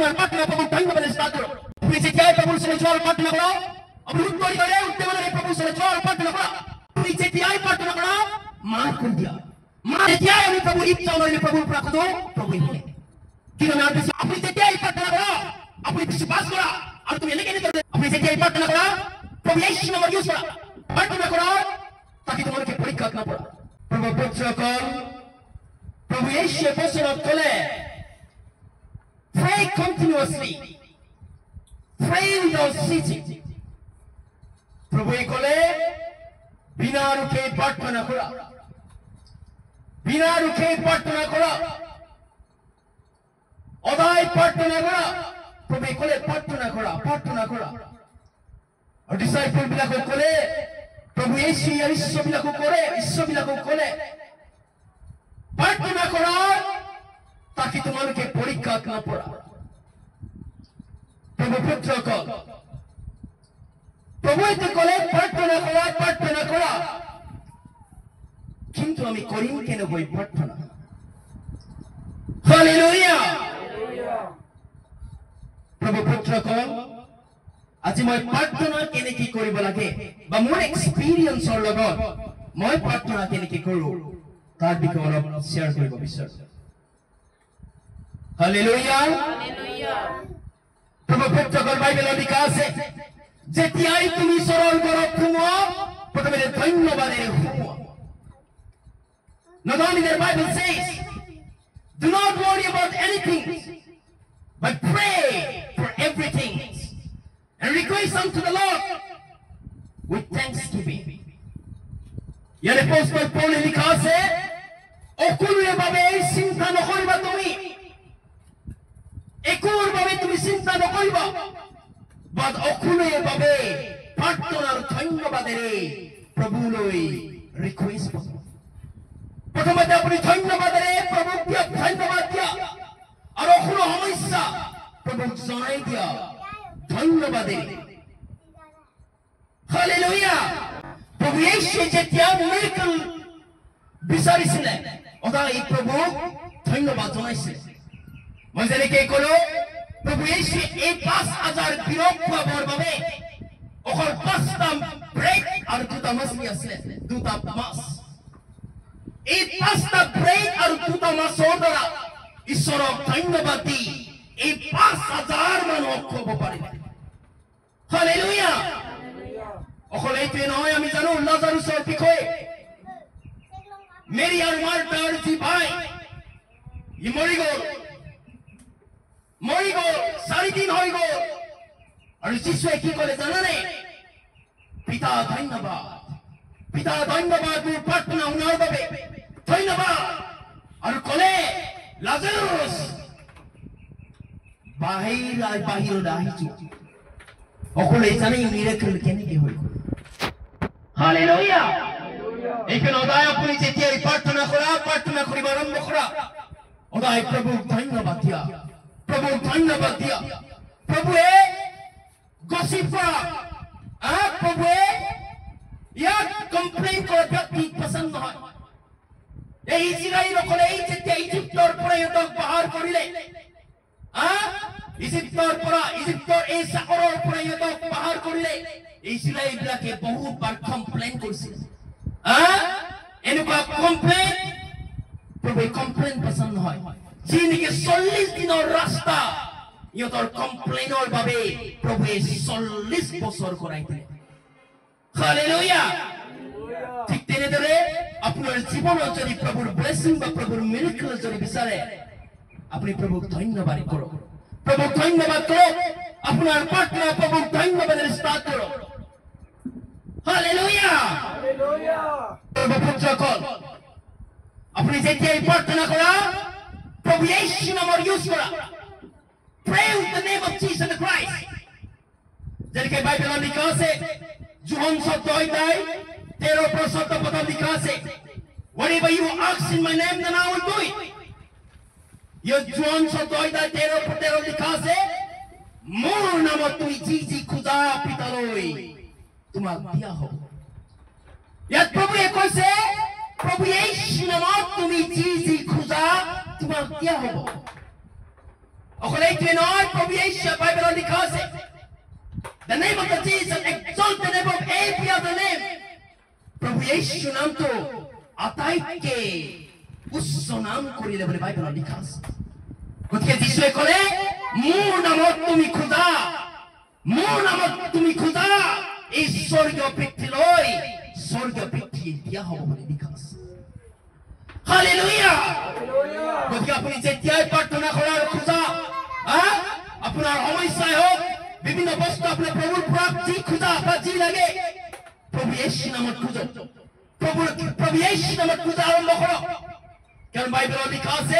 আপনার প্রার্থনা প্রভু ধন্যবাদের স্টার্ট করো আপনি যেটাই প্রভুর সাথে জল প্রার্থনা করো আপনি উত্তর করে উঠতে বলে প্রভুর সাথে জল প্রার্থনা করো আপনি যেটাই প্রার্থনা করো মাফ করে দিও মা যেটাই আমি প্রভু ইচ্ছা অনুযায়ী প্রভুর প্রার্থনা করো প্রভু বলে কিন্তু না আপনি যেটাই প্রার্থনা করো আপনি বিশ্বাস করো আর তুমি লেগে নিতে আপনি যেটাই প্রার্থনা করো প্রভু ইয়েশু নামে ইউজ করো প্রার্থনা করো তাকে তোমাকে পরীক্ষা না পড়া প্রভু পুত্রকল প্রভু ইয়েশু বছর চলে pray continuously pray without ceasing প্রভু কলে বিনা রুখে প্রার্থনা করা বিনা রুখে প্রার্থনা করা অদায় প্রার্থনা করা প্রভু কলে প্রার্থনা করা আর ডিসাইপল বিলাকে কলে প্রভু ইয়েশু ঈশ্বর বিলাকে কলে প্রার্থনা করা তাকে তোমাকে পরীক্ষা না পড়া প্রভু পুত্রকল প্রভু এতে কলে প্রার্থনা করা কিন্তু আমি করি কেন বই প্রার্থনা হালেলুয়া প্রভু পুত্রকল আজি মই প্রার্থনা কেনেকি কৰিব লাগে বা মোৰ এক্সপেৰিয়েন্সৰ লগত মই প্ৰাৰ্থনা কেনেকি কৰো তাৰ বিষয়ে অলপ শেয়াৰ কৰিব বিচাৰিছো হালেলুয়া প্ৰভু পুত্ৰকল বাইবেলৰ লিখা আছে যেতিয়াই তুমি সৰল কৰো সোমোৱা প্ৰথমে ধন্যবাদেৰ সোমোৱা Not only the Bible says do not worry about anything but pray for everything and request unto the Lord with thanksgiving year apostol Paul লিখা আছে অকুলৰে বাবে চিন্তা নকৰিবা তুমি একুৰ বাবে তুমি চিন্তা নকৰিবা বাট অকুলৰে বাবে প্ৰাৰ্থনাৰ ধন্যবাদেৰে প্ৰভুলৈ ৰিকুৱেষ্ট প্ৰথমতে আপুনি ধন্যবাদেৰে প্ৰভুক ধন্যবাদ দিয়া আৰু অকুল সমস্যা প্ৰভুক জনাই দিয়া ধন্যবাদেৰে হালেলুয়া প্ৰভু ইয়েশু যেতিয়া মিৰাকল বিচাৰিছিলে অদাই প্ৰভুক ধন্যবাদ জনাইছে মই যেনেকে কলো প্ৰভু ইয়েশু এই 5000 বিৰক খোৱাবৰ বাবে অকল 5টা ব্ৰেড আৰু 2টা মাছলি আছিলে 2টা মাছ এই 5টা ব্ৰেড আৰু 2টা মাছৰ দ্বাৰা ঈশ্বৰক ধন্যবাদ দি এই 5000 মানুহক খুৱাব পাৰিলে হালেলুয়া অকল এইটোৱে নহয় আমি জানো লাজাৰুছৰ বিষয়ে মেৰী আৰু মাৰ্থাৰ যি ভাই ই মৰি গ'ল 4 দিন হৈ গ'ল আৰু যিশুৱে কি ক'লে জানানে পিতা ধন্যবাদ মোৰ প্ৰাৰ্থনা শুনাৰ বাবে ধন্যবাদ আৰু ক'লে লাজাৰুছ বাহিৰত আহিছো অকল এই জানে মিৰাকল কেনেকে হৈ গ'ল হালেলুয়া এইখানে অদায় আপুনি যেতিয়া প্ৰাৰ্থনা কৰিব আৰম্ভ কৰা অদায় প্ৰভুক ধন্যবাদ দিয়া প্ৰভুৱে গচিপ কৰা প্ৰভুৱে ইয়াক কমপ্লেইন কৰা ব্যক্তি পছন্দ নহয় এই ইজৰাইলসকলে এই যেতিয়া ইজিপ্তৰ পৰা ইহঁতক বাহাৰ কৰিলে ইজিপ্তৰ এই সাগৰৰ পৰা ইহঁতক বাহাৰ কৰিলে ইজৰাইলবিলাকে বহুত বাৰ কমপ্লেইন কৰিছিল এনেকুৱা কমপ্লেইন প্ৰভুৱে কমপ্লেইন পছন্দ নহয় যি নেকি 40 দিনৰ ৰাস্তা ইহঁতৰ কমপ্লেইনৰ বাবে প্ৰভুৱে 40 বছৰ কৰাই দিলে হালেলুয়া ঠিক তেনেদৰে আপোনাৰ জীৱনত যদি প্ৰভুৰ ব্লেছিং বা প্ৰভুৰ মিৰাকল যদি বিচাৰে আপুনি প্ৰভুক ধন্যবাদ কৰক আপোনাৰ প্ৰাৰ্থনা প্ৰভুক ধন্যবাদেৰে ষ্টাৰ্ট কৰক হালেলুয়া প্ৰভু পুত্ৰকল আপুনি যেতিয়াই প্ৰাৰ্থনা কৰা প্ৰভু ইয়েশু নামৰ ইউজ কৰা pray in the name of Jesus Christ যেনেকে বাইবেলত লিখা আছে যোহন 14:13 লিখা আছে whatever you ask in my name then I will do it যোহন 14:13 লিখা আছে মোৰ নামত তুমি যি খোজা পিতালৈ তোমাক দিয়া হ'ব ইয়াত প্ৰভুৱে কৈছে প্ৰভু ইয়েশু নামত তুমি যি খোজা তোমাক দিয়া হ'ব অকল এইটোৱে নহয়, প্ৰভু যীশুৱে বাইবেলত লিখা আছে, the name of the Jesus, exalt the name of every other name. প্ৰভু যীশু নামটো আটাইতকে উচ্চ নাম কৰিলে বুলি বাইবেলত লিখা আছে। গতিকে যীশুৱে ক'লে, মোৰ নামত তুমি খোজা, মোৰ নামত তুমি খোজা, এই স্বৰ্গীয় বৃত্তিলৈ স্বৰ্গীয় বৃত্তি দিয়া হ'ব বুলি লিখা আছে। হালেলুয়া। গতিকে আপুনি যেতিয়াই প্ৰাৰ্থনা কৰাৰ খোজা, আপোনাৰ সমস্যাই হওক, বিভিন্ন বস্তু আপোনাৰ প্ৰভুৰ পৰা যি খোজা বা যি লাগে, প্ৰভু যীশু নামত খোজক, প্ৰভু যীশু নামত খোজা আৰম্ভ কৰক। কাৰণ বাইবেলত লিখা আছে,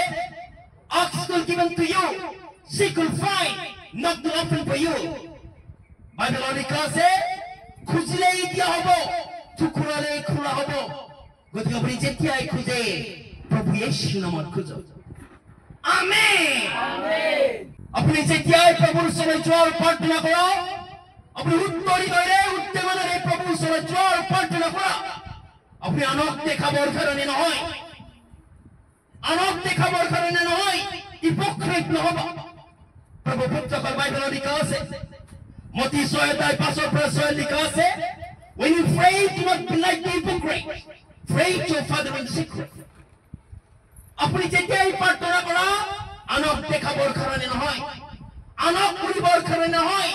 ask will given to you, seek will find, knock will open for you. বাইবেলত লিখা আছে, খুজিলেই দিয়া হ'ব, ঠুকুৰালেই খোলা হ'ব। গতিকে আপুনি যেতিয়াই খোজে, প্ৰভু যীশু নামত খোজক। আমেন। আপুনি যেতিয়াই প্ৰভুৰ ওচৰলৈ যোৱাৰ প্ৰাৰ্থনা কৰক, আপুনি উত্তৰিতৰে উদ্যমেৰে প্ৰভুৰ ওচৰলৈ যোৱাৰ প্ৰাৰ্থনা কৰক। আপুনি আনক দেখাবৰ কাৰণে নহয়, আনক দেখাবৰ কাৰণে নহয়, হিপোক্ৰেট নহ'ব। প্ৰভু পুত্ৰকৰ বাইবেলত লিখা আছে, মতি 6:5 লিখা আছে, when you pray, do not be like the hypocrite, pray to your Father in secret. আপুনি যেতিয়াই প্ৰাৰ্থনা কৰা, আনক দেখাবৰ কাৰণে নহয়, আনক কৰিবৰ কাৰণে নহয়,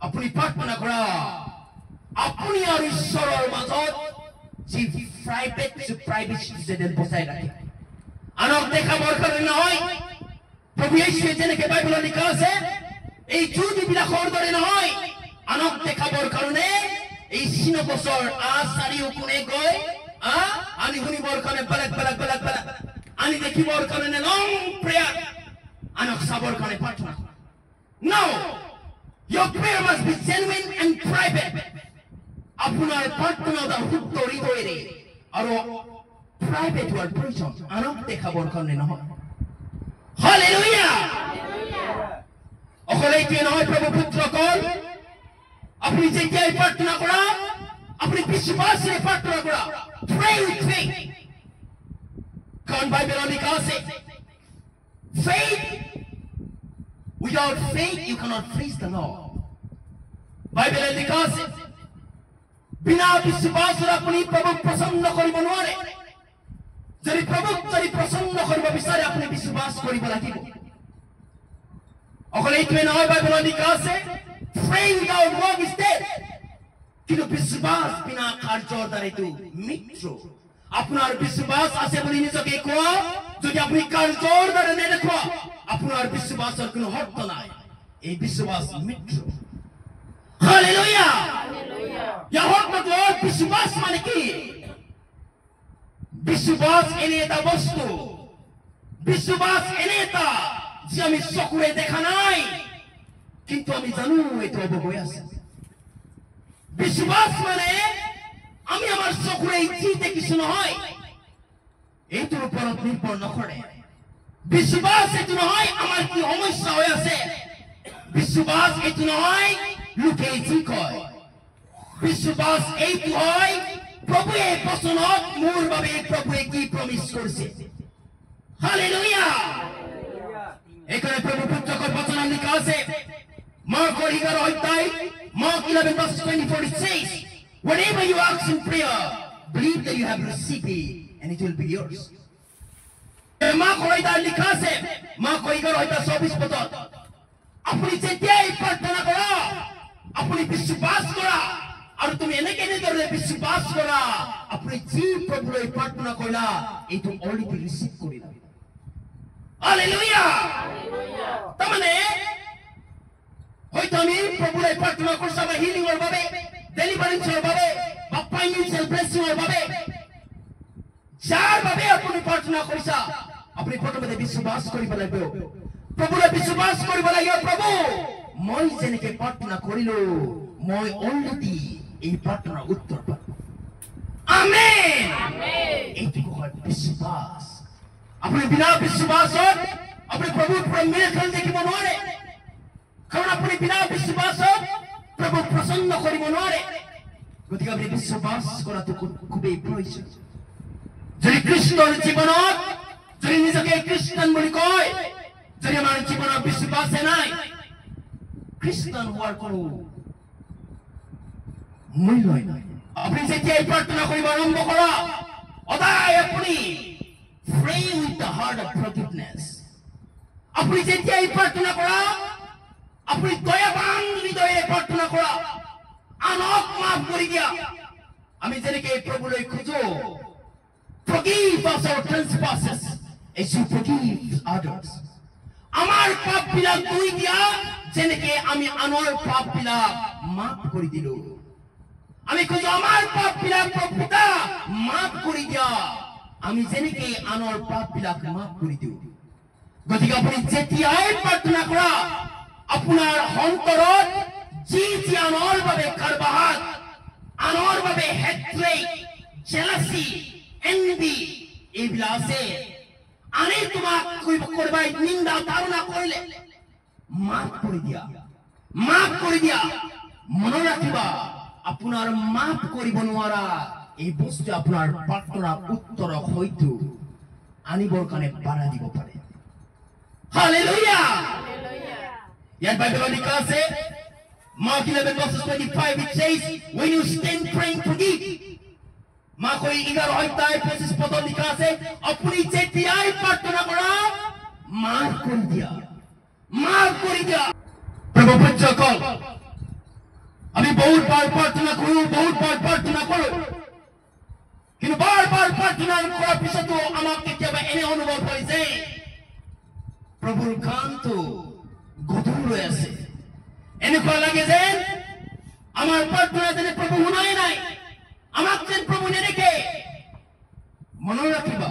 আপুনি প্ৰাৰ্থনা কৰা আপুনি আৰু ঈশ্বৰৰ মাজত যি প্ৰাইভেচি যেন বচাই ৰাখে, আনক দেখাবৰ কাৰণে নহয়। প্ৰভু যীশুৱে যেনেকৈ বাইবেলত লিখা আছে, এই জুদিবিলাকৰ দৰে নহয়, আনক দেখাবৰ কাৰণে এই চিনগছৰ চাৰিওকোণে গৈ আনি শুনিবৰ কাৰণে বেলেগ বেলেগ বেলেগ বেলেগ, আনি দেখিবৰ কাৰণে লং প্ৰেয়াৰ, আনক চাবৰ কাৰণে প্ৰাৰ্থনা। No, your prayer must be genuine and private. আপোনাৰ প্ৰাৰ্থনা শুদ্ধ হৃদয়েৰে আৰু প্ৰাইভেট হোৱাৰ প্ৰয়োজন, আনক দেখাবৰ কাৰণে নহয়। হালেলুয়া। অকল এইটোৱে নহয় প্ৰভু পুত্ৰসকল, আপুনি যেতিয়াই প্ৰাৰ্থনা কৰা, আপুনি বিশ্বাসেৰে প্ৰাৰ্থনা কৰা, pray with faith. কাৰণ বাইবেলত লিখা আছে, faith, without faith you cannot please the Lord. বাইবেলত লিখা আছে, বিনা বিশ্বাসেৰে আপুনি প্ৰভুক প্ৰসন্ন কৰিব নোৱাৰে। যদি প্ৰভুক প্ৰসন্ন কৰিব বিচাৰে, আপুনি বিশ্বাস কৰিব লাগিব। অকল এইটোৱে নহয়, বাইবেলত লিখা আছে, faith without work is dead. কিন্তু বিশ্বাস বিনা কাৰ্যৰ দ্বাৰাইতো মৃত্যু। আপোনাৰ বিশ্বাস আছে বুলি নিজকে কোৱা, যদি আপুনি কাৰ্যৰ দ্বাৰা নেদেখুৱা, আপোনাৰ বিশ্বাসৰ কোনো অৰ্থ নাই। এই বিশ্বাস মৃত্যু। হালেলুয়া। ইয়াৰ অৰ্থটো হ'ল বিশ্বাস মানে কি? বিশ্বাস এনে এটা বস্তু, বিশ্বাস এনে এটা যে আমি চকুৰে দেখা নাই, কিন্তু আমি জানো এইটো হ'ব গৈ আছে। বিশ্বাস মানে আমি আমাৰ চকুৰে যি দেখিছো নহয়, এইটোৰ ওপৰত নিৰ্ভৰ নকৰে। বিশ্বাস এইটো নহয় আমাৰ কি সমস্যা হৈ আছে, বিশ্বাস এইটো নহয় লোকে যি কয়, বিশ্বাস এইটো হয় প্ৰভুৱে বচনত মোৰ বাবে প্ৰভুৱে কি প্ৰমিছ কৰিছে। হালেলুয়া। এইকাৰণে প্ৰভু পুত্ৰকৰ বচনত লিখা আছে, মাৰ্কৰ 11 অধ্যায়, Mark 11:24, it says, whatever you ask in prayer, believe that you have received it and it will be yours. মাৰ্কৰ অধ্যায় লিখা আছে, মাৰ্কৰ 11:24, আপুনি যেতিয়াই প্ৰাৰ্থনা কৰা, আপুনি বিশ্বাস কৰা, আৰু তুমি এনেকে এনেদৰে বিশ্বাস কৰা, আপুনি যি প্ৰভুলৈ প্ৰাৰ্থনা কৰিলা, এইটো অলৰেডি ৰিচিভ কৰিলা। হালেলুয়া। তাৰমানে হয়তো আমি প্ৰভুলৈ প্ৰাৰ্থনা কৰিছো আমাৰ হিলিঙৰ বাবে, ডেলিভাৰেন্সৰ বাবে, বা ফাইনেন্সিয়েল ব্লেছিঙৰ বাবে, যাৰ বাবে আপুনি প্ৰাৰ্থনা কৰিছা, আপুনি প্ৰথমতে বিশ্বাস কৰিব লাগিব, প্ৰভুলৈ বিশ্বাস কৰিব লাগিব, প্ৰভু মই যেনেকে প্ৰাৰ্থনা কৰিলো, মই অলৰেডি এই প্ৰাৰ্থনাৰ উত্তৰ পাম। আমেন। এইটো হয় বিশ্বাস। আপুনি বিনা বিশ্বাসত আপুনি প্ৰভুৰ পৰা মিৰাকল দেখিব নোৱাৰে, কাৰণ আপুনি বিনা বিশ্বাসত প্ৰভুক প্ৰসন্ন কৰিব নোৱাৰে। গতিকে আপুনি বিশ্বাস কৰাটো খুবেই প্ৰয়োজন। যদি খ্ৰীষ্টৰ জীৱনত যদি নিজকে খ্ৰীষ্টান বুলি কয়, যদি আমাৰ জীৱনৰ বিশ্বাসে নাই খ্ৰীষ্টান হোৱাৰ কোনো মূল্যই নাই আপুনি যেতিয়া প্ৰাৰ্থনা কৰিব আৰম্ভ কৰা সদায় আপুনি pray with the heart of forgiveness আপুনি যেতিয়া প্ৰাৰ্থনা কৰা আপুনি দয়াবান হৃদয়েৰে প্ৰাৰ্থনা কৰা আনক মাফ কৰি দিয়া আমি যেনেকৈ প্ৰভুলৈ খোজো forgive us our trespasses as you forgive others আমাৰ পাপবিলাক ধুই দিয়া যেনেকৈ আমি আনৰ পাপবিলাক মাফ কৰি দিলো আমি খোজো আমাৰ পাপবিলাক প্ৰভু পিতা মাফ কৰি দিয়া আমি যেনেকৈ আনৰ পাপবিলাক মাফ কৰি দিও গতিকে আপুনি যেতিয়াই প্ৰাৰ্থনা কৰা আপোনাৰ অন্তৰত যি যি আনৰ বাবে কাৰবাহাত আনৰ বাবে হেট্ৰেড জেলাসি এনভি এইবিলাক আছে আনে তোমাক কোনোবাই নিন্দা ধাৰণা কৰিলে মাফ কৰি দিয়া মনত ৰাখিবা আপোনাৰ মাফ কৰিব নোৱাৰা এই বস্তু আপোনাৰ প্ৰাৰ্থনা উত্তৰক হয়তো আনিবৰ কাৰণে বাধা দিব পাৰে হালেলুয়া ইয়াত বাইবেলত লিখা আছে Mark 11 verses 25 it says when you stand praying forgive Mark 11 অধ্যায় 25 পদত লিখা আছে আপুনি যেতিয়াই প্ৰাৰ্থনা কৰা মাফ কৰি দিয়া প্ৰভু পুত্ৰসকল আমি বহুতবাৰ প্ৰাৰ্থনা কৰো কিন্তু বাৰ প্ৰাৰ্থনা কৰাৰ পিছতো আমাক কেতিয়াবা এনে অনুভৱ হয় যে প্ৰভুৰ কামটো গধুৰ হৈ আছে এনেকুৱা লাগে যেন আমাৰ প্ৰাৰ্থনা যেন প্ৰভু শুনাই নাই আমাক যেন প্ৰভু নেদেখে মনত ৰাখিবা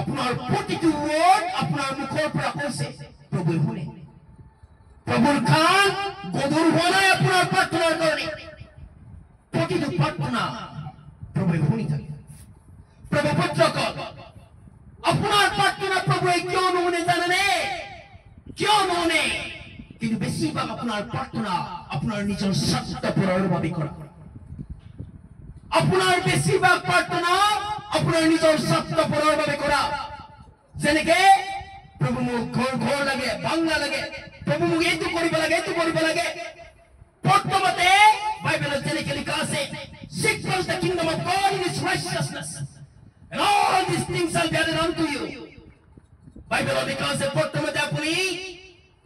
আপোনাৰ প্ৰতিটো ৱৰ্ড আপোনাৰ মুখৰ পৰা কৈছে প্ৰভুৱে শুনে প্ৰভুৰ কাম গধুৰ হোৱা নাই আপোনাৰ প্ৰাৰ্থনাৰ কাৰণে প্ৰতিটো প্ৰাৰ্থনা প্ৰভুৱে শুনি থাকে প্ৰভু পুত্ৰসকল আপোনাৰ প্ৰাৰ্থনা প্ৰভুৱে কিয় নুশুনে জানেনে কিয় নুশুনে কিন্তু বেছিভাগ আপোনাৰ প্ৰাৰ্থনা আপোনাৰ নিজৰ স্বাৰ্থপৰৰ বাবে কৰা আপোনাৰ বেছিভাগ প্ৰাৰ্থনা আপোনাৰ নিজৰ স্বাৰ্থপৰৰ বাবে কৰা যেনেকে প্ৰভু মোক ঘৰ লাগে বাংলা লাগে প্ৰভু মোক এইটো কৰিব লাগে প্ৰথমতে বাইবেলত যেনেকে লিখা আছে seek first the kingdom of God and his righteousness and all these things shall be added unto you বাইবেলত লিখা আছে প্ৰথমতে আপুনি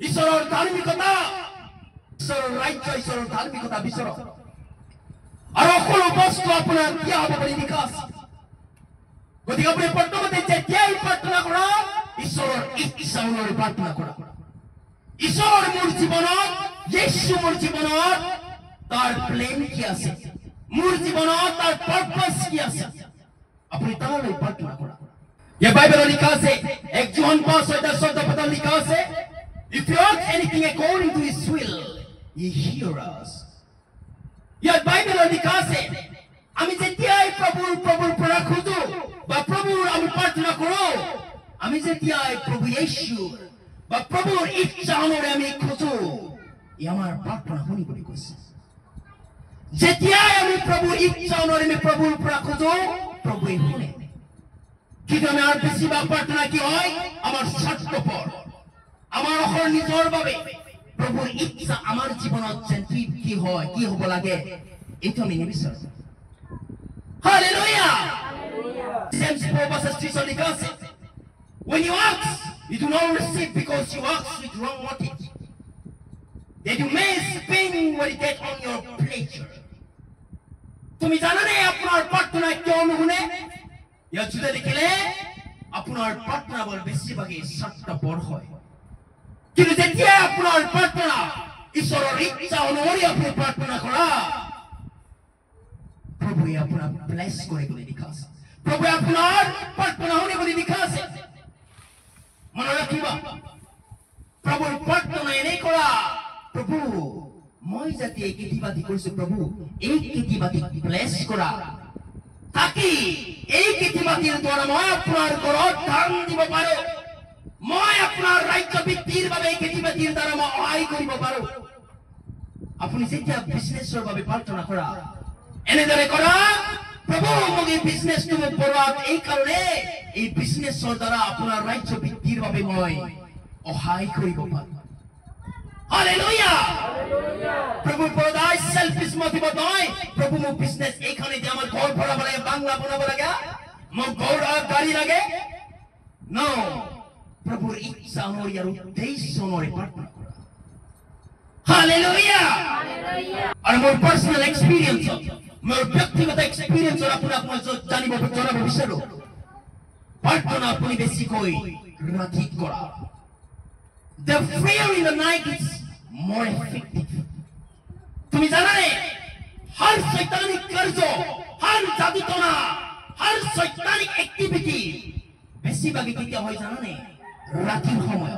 ঈশ্বৰৰ ধাৰ্মিকতা ঈশ্বৰৰ ৰাজ্য ঈশ্বৰৰ ধাৰ্মিকতা বিচৰক আৰু সকলো বস্তু আপোনাৰ দিয়া হ'ব বুলি লিখা আছে গতিকে আপুনি প্ৰথমতে যেতিয়াই প্ৰাৰ্থনা কৰা ঈশ্বৰৰ ইচ্ছা অনুসৰি প্ৰাৰ্থনা কৰা ঈশ্বৰ মোৰ জীৱনত যীশু মোৰ জীৱনত তাৰ প্লেন কি আছে মোৰ জীৱনত তাৰ পাৰপাস কি আছে আপুনি তালৈ প্ৰাৰ্থনা কৰা এই বাইবেলত লিখা আছে 1 John 5:14 লিখা আছে if you ask anything according to his will he hear us ইয়াত বাইবেলত লিখা আছে আমি যেতিয়াই প্ৰভুৰ পৰা খুঁজো বা প্ৰভুৰ আমি প্ৰাৰ্থনা কৰো আমি যেতিয়াই প্ৰভু যীশুৰ বা প্ৰভুৰ ইচ্ছা অনুসৰি আমি খুঁজো ই আমাৰ প্ৰাৰ্থনা শুনিবলৈ কৈছে যেতিয়াই আমি প্ৰভুৰ ইচ্ছা অনুসৰি আমি প্ৰভুৰ পৰা খুঁজো প্ৰভুৱে শুনে কিন্তু আমাৰ বেছিভাগ প্ৰাৰ্থনা কি হয় আমাৰ স্বাৰ্থপৰ আমাৰ নিজৰ বাবে প্ৰভুৰ ইচ্ছা আমাৰ জীৱনত যেন কি হয় কি হ'ব লাগে এইটো আমি নিবিচাৰো হালেলুয়া James 4:3 লিখা আছে when you ask you do not receive because you ask with wrong motive that you may spend what you get on your pleasure তুমি জানানে আপোনাৰ প্ৰাৰ্থনা কিয় নুশুনে ইয়াত যদি লিখিলে আপোনাৰ প্ৰাৰ্থনা বৰ বেছিভাগেই স্বাৰ্থপৰ হয় কিন্তু যেতিয়া আপোনাৰ প্ৰাৰ্থনা ঈশ্বৰৰ ইচ্ছা অনুসৰি আপুনি প্ৰাৰ্থনা কৰা প্ৰভুৱে আপোনাক ব্লেছ কৰিবলৈ লিখা আছে প্ৰভুৱে আপোনাৰ প্ৰাৰ্থনা শুনিবলৈ লিখা আছে মনত ৰাখিবা প্ৰভুৰ প্ৰাৰ্থনা এনে কৰা প্ৰভু মই যাতে এই খেতি-বাতি কৰিছো প্ৰভু এই খেতি-বাতি ব্লেছ কৰা তাকি এই খেতি-বাতিৰ দ্বাৰা মই আপোনাৰ ঘৰত ধান দিব পাৰো মই আপোনাৰ ৰাজ্য বৃদ্ধিৰ বাবে এই খেতি-বাতিৰ দ্বাৰা মই সহায় কৰিব পাৰো আপুনি যেতিয়া বিজনেছৰ বাবে প্ৰাৰ্থনা কৰা এনেদৰে কৰা প্ৰভু মোক এই বিজনেছটো মোক বঢ়াওক এই কাৰণে এই বিজনেছৰ দ্বাৰা আপোনাৰ ৰাজ্য বৃদ্ধিৰ বাবে মই অহাই কৰিব পাৰো হালেলুয়া প্রভু পরদায় সেলফিশ মতিবত নয় প্রভু মো বিজনেস এইখানে যে আমার ঘর ভরাব লাগে বাংলা বানাব লাগে মো ঘর আর গাড়ি লাগে নো প্রভুর ইচ্ছা অনুযায়ী আর উদ্দেশ্য অনুযায়ী প্রার্থনা করা হালেলুয়া আর মোর পার্সোনাল এক্সপেরিয়েন্স মোর ব্যক্তিগত এক্সপেরিয়েন্স আপনার জানিব জনাব বিচাৰো প্রার্থনা আপনি বেশি কই রাতি করা The prayer in the night is more effective. तुम्ही जाना है हर शैतानिक कर्ज हर जादूटोना हर शैतानिक एक्टिविटी বেশিভাগে কিটা হয় জানা নে রাতের সময়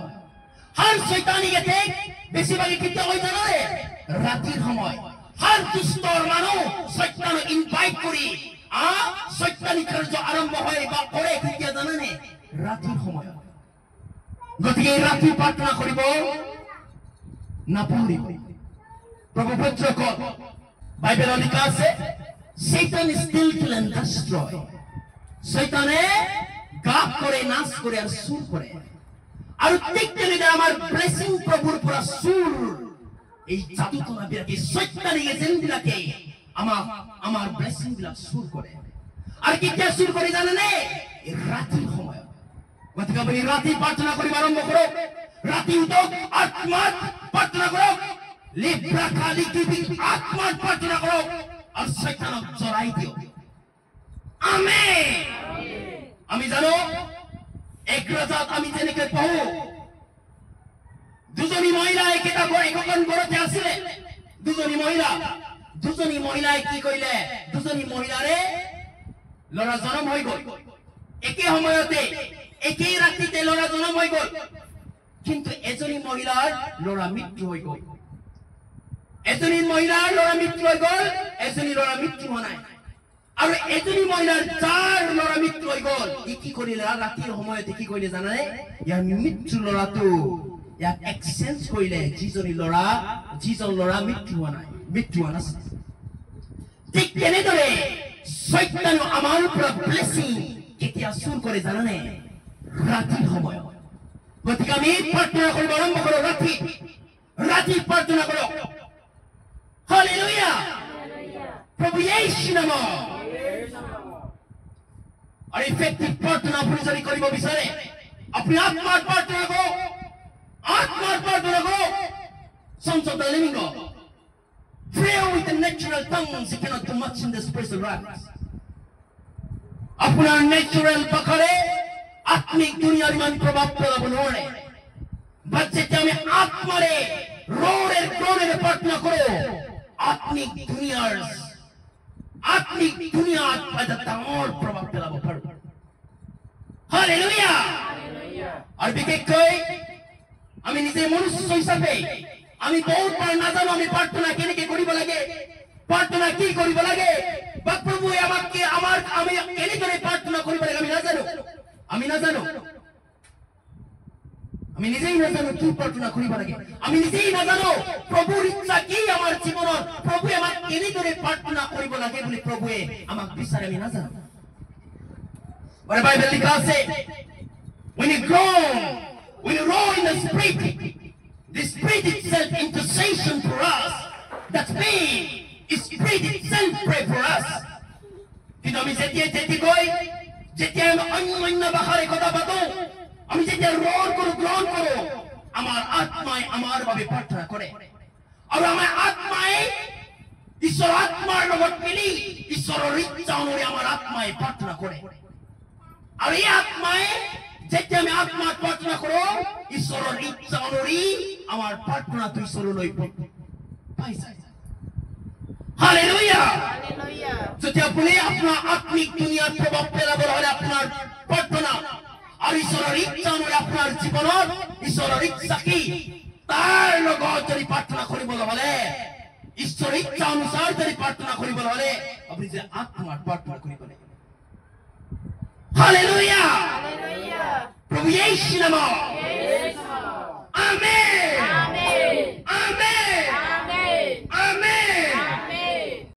हर शैतानिक अटैक বেশিভাগে কিটা হয় জানা নে রাতের সময় हर দুষ্টর মানুষ শয়তান ইনভাইট করি শৈতানিক কার্য আরম্ভ হয় বা করে কিটা জানা নে রাতের সময় গতিকে রাতি প্রার্থনা করিব না পড়িব প্রভু পুত্রক বাইবেল লিখা আছে শয়তান স্টিল কিল এন্ড ডিস্ট্রয় শয়তানে গাপ করে নাশ করে আর সুর করে আর দেখতে নিতে আমার ব্লেসিং প্রভুর পুরা সুর এই জাদুটোনা বিরাকে শয়তানি এজেন্ট বিলাকে আমার ব্লেসিং বিলাক সুর করে আর কি কে সুর করে জানেন এই রাতের সময় গতিকে আপনি রাতে প্রার্থনা করি আরম্ভ করো রাতে উঠো আত্মা প্রার্থনা করো লিব্রা খালি কি আত্মা প্রার্থনা করো আর শয়তানক জড়াই দিও আমেন আমি জানো এক রাজাত আমি জেনেকে পাও দুজনী মহিলা একেটা একখন ঘরতে আসিলে দুজনী মহিলাই কি কইলে দুজনী মহিলারে লৰা জন্ম হৈ গল একে সময়তে একই রাত্রিতে লরা জন্ম হয়ে গল কিন্তু এজনী মহিলার লরা মৃত্যু হয়ে গল এজনী মহিলার লরা মৃত্যু হয়ে গল এজনী লরা মৃত্যু হয় আর এজনী মহিলার চার লরা মৃত্যু হয়ে গল কি করিলে রাত্রির সময়তে কি কইলে জানা নে ইয়ার মৃত্যু লরাটো ইয়াক এক্সচেঞ্জ কইলে যিজন লরা মৃত্যু হয় মৃত্যু হয় ঠিক তেনেদৰে শয়তান আমাৰ পৰা ব্লেসিং কেতিয়া চুৰ কৰে জানা নে রাতের সময় গতিকে আমি প্রার্থনা করব আরম্ভ করো রাতি প্রার্থনা করো হালেলুয়া প্রভু যীশু নাম আর ইফেক্টিভ প্রার্থনা আপনি যদি করিব বিচারে আপনি আত্মার প্রার্থনা করো sons of the living God pray with the natural tongues you cannot do much in the spiritual realm আপনার ন্যাচারাল পাখারে আত্মিক দুনিয়ার মান প্রভাব ফেলাবো নয় বাচ্চাতে আমি আত্মারে রোড়ের ক্রোড়ের প্রার্থনা করো আত্মিক দুনিয়ার তাঁর প্রভাব ফেলাবো পারবো হালেলুয়া আর বিশেষ করে আমি নিজে মনুষ্য হিসাবে আমি বহুতবার না জানো আমি প্রার্থনা কেনেকে করিব লাগে প্রার্থনা কি করিব লাগে বা প্রভু আমাকে আমি কেনে করে প্রার্থনা করিব লাগে আমি না জানো আমি নিজেই না জানো কি প্রার্থনা করিব লাগে আমি নিজেই না জানো প্রভুর ইচ্ছা কি আমার জীবনত প্রভু আমাকে কেনে করে প্রার্থনা করিব লাগে বলে প্রভু আমাকে বিচারে আমি না জানো আর বাইবেল লেখা আছে when you roar in the spirit itself intercession for us that means spirit itself pray for us কিন্তু আমি যেতে কই যেতে অন্য বাহারে কথা পাতো আমি যেতে রোর করো গ্রহণ করো আমার আত্মায় আমার ভাবে প্রার্থনা করে আর আমার আত্মায় ঈশ্বর আত্মার লগত মিলি ঈশ্বরের ইচ্ছা অনুযায়ী আমার আত্মায় প্রার্থনা করে আর এই আত্মায় যেতে আমি আত্মার প্রার্থনা করো ঈশ্বরের ইচ্ছা অনুযায়ী আমার প্রার্থনা তুই ঈশ্বরলৈ পাই যায় হালেলুয়া যদি আপনি আপনার আত্মিক দুনিয়ার প্রভাব ফেলাব হলে আপনার প্রার্থনা আর ঈশ্বরের ইচ্ছা অনুযায়ী আপনার জীবনত ঈশ্বরের ইচ্ছা কি তার লগত যদি প্রার্থনা করিব হলে ঈশ্বরের ইচ্ছা অনুসার যদি প্রার্থনা করিব হলে আপনি যে আত্মার প্রার্থনা করিব হালেলুয়া প্রভু যীশু নাম